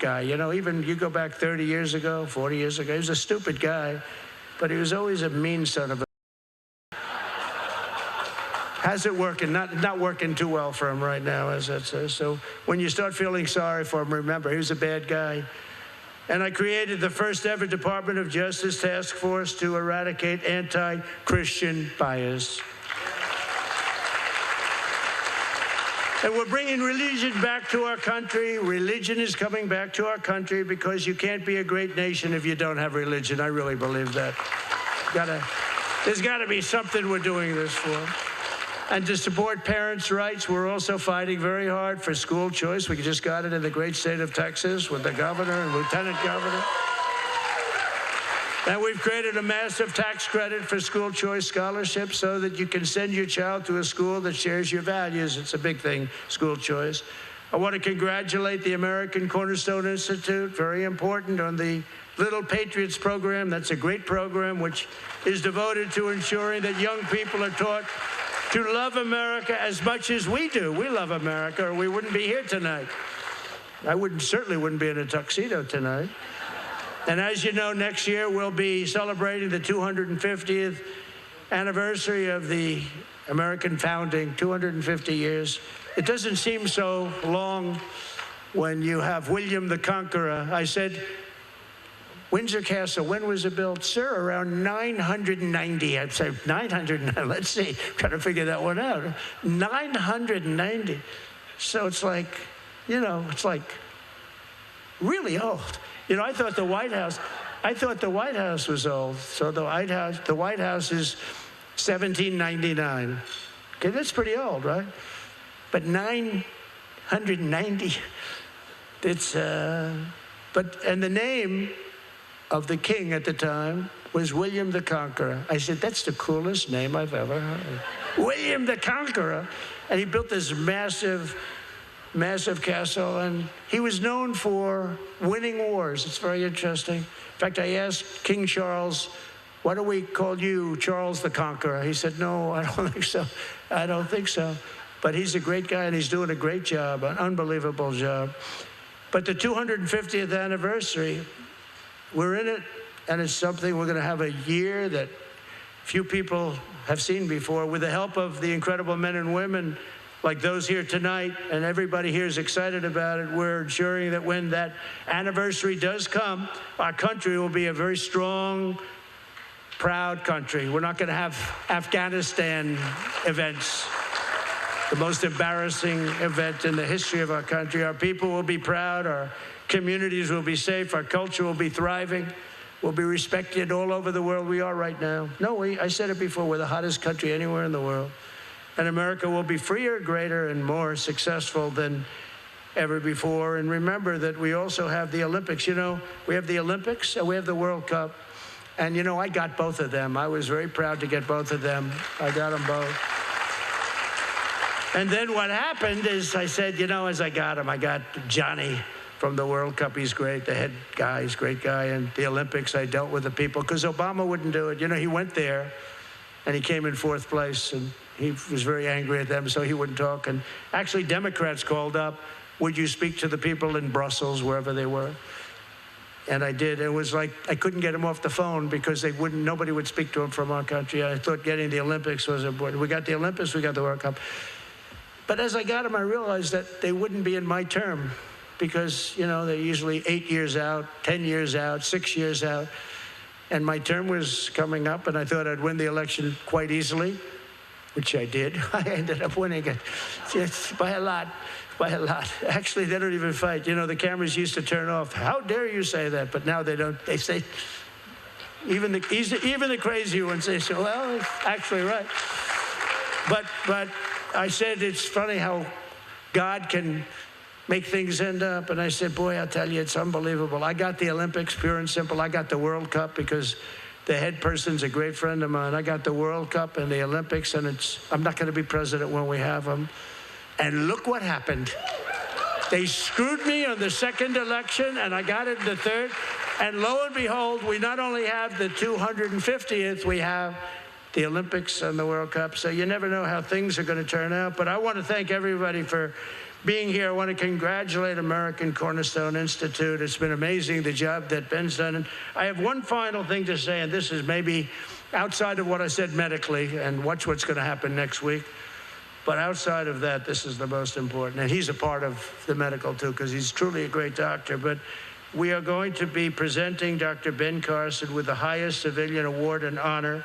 guy. You know, even you go back 30 years ago, 40 years ago, he was a stupid guy, but he was always a mean son of a... How's it working? Not working too well for him right now, as that says. So when you start feeling sorry for him, remember, he was a bad guy. And I created the first ever Department of Justice task force to eradicate anti-Christian bias. And we're bringing religion back to our country. Religion is coming back to our country because you can't be a great nation if you don't have religion. I really believe that. There's got to be something we're doing this for. And to support parents' rights, we're also fighting very hard for school choice. We just got it in the great state of Texas with the governor and lieutenant governor. And we've created a massive tax credit for school choice scholarships so that you can send your child to a school that shares your values. It's a big thing, school choice. I want to congratulate the American Cornerstone Institute, very important, on the Little Patriots program. That's a great program which is devoted to ensuring that young people are taught to love America as much as we do. We love America, or we wouldn't be here tonight. I certainly wouldn't be in a tuxedo tonight. And as you know, next year we'll be celebrating the 250th anniversary of the American founding, 250 years. It doesn't seem so long when you have William the Conqueror. I said, Windsor Castle, when was it built? Sir, around 990. I'd say 990. Let's see. Trying to figure that one out. 990. So it's like, you know, it's like really old. You know, I thought the White House was old. So the White House is 1799. Okay, that's pretty old, right? But 990. It's and the name of the king at the time was William the Conqueror. I said, that's the coolest name I've ever heard. William the Conqueror. And he built this massive castle, and he was known for winning wars. It's very interesting. In fact, I asked King Charles, why do we call you Charles the Conqueror? He said, no, I don't think so. I don't think so. But he's a great guy, and he's doing a great job, an unbelievable job. But the 250th anniversary, we're in it, and it's something we're going to have a year that few people have seen before. With the help of the incredible men and women like those here tonight, and everybody here is excited about it, we're ensuring that when that anniversary does come, our country will be a very strong, proud country. We're not going to have Afghanistan events, the most embarrassing event in the history of our country. Our people will be proud, our communities will be safe, our culture will be thriving, we'll be respected all over the world. We are right now. No, I said it before, we're the hottest country anywhere in the world. And America will be freer, greater, and more successful than ever before. And remember that we also have the Olympics. You know, we have the Olympics and we have the World Cup. And, you know, I got both of them. I was very proud to get both of them. I got them both. And then what happened is I said, you know, as I got them, I got Johnny from the World Cup. He's great. The head guy, he's a great guy. And the Olympics, I dealt with the people because Obama wouldn't do it. You know, he went there and he came in 4th place, and he was very angry at them, so he wouldn't talk. And actually, Democrats called up, would you speak to the people in Brussels, wherever they were? And I did. It was like I couldn't get him off the phone because nobody would speak to him from our country. I thought getting the Olympics was important. We got the Olympics, we got the World Cup. But as I got them, I realized that they wouldn't be in my term because, you know, they're usually 8 years out, 10 years out, 6 years out. And my term was coming up, and I thought I'd win the election quite easily, which I did. I ended up winning it by a lot. Actually, they don't even fight. You know, the cameras used to turn off. How dare you say that? But now they don't. They say, even the crazy ones, they say, well, it's actually right. But I said, it's funny how God can make things end up. And I said, boy, I'll tell you, it's unbelievable. I got the Olympics, pure and simple. I got the World Cup because the head person's a great friend of mine. I got the World Cup and the Olympics, and I'm not going to be president when we have them. And look what happened. They screwed me on the second election, and I got it in the third. And lo and behold, we not only have the 250th, we have the Olympics and the World Cup. So you never know how things are going to turn out. But I want to thank everybody for being here. I want to congratulate American Cornerstone Institute. It's been amazing, the job that Ben's done. And I have one final thing to say, and this is maybe outside of what I said medically, and watch what's going to happen next week. But outside of that, this is the most important. And he's a part of the medical, too, because he's truly a great doctor. But we are going to be presenting Dr. Ben Carson with the highest civilian award and honor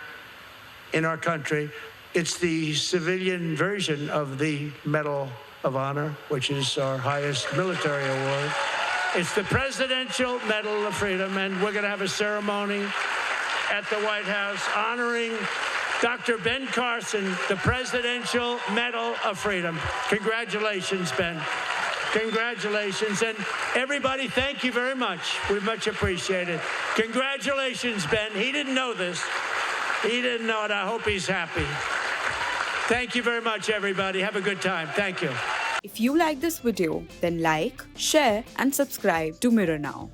in our country. It's the civilian version of the Medal of Honor, which is our highest military award. It's the Presidential Medal of Freedom, and we're going to have a ceremony at the White House honoring Dr. Ben Carson, the Presidential Medal of Freedom. Congratulations, Ben. Congratulations. And everybody, thank you very much. We much appreciate it. Congratulations, Ben. He didn't know this. He didn't know it. I hope he's happy. Thank you very much, everybody. Have a good time. Thank you. If you like this video, then like, share and subscribe to Mirror Now.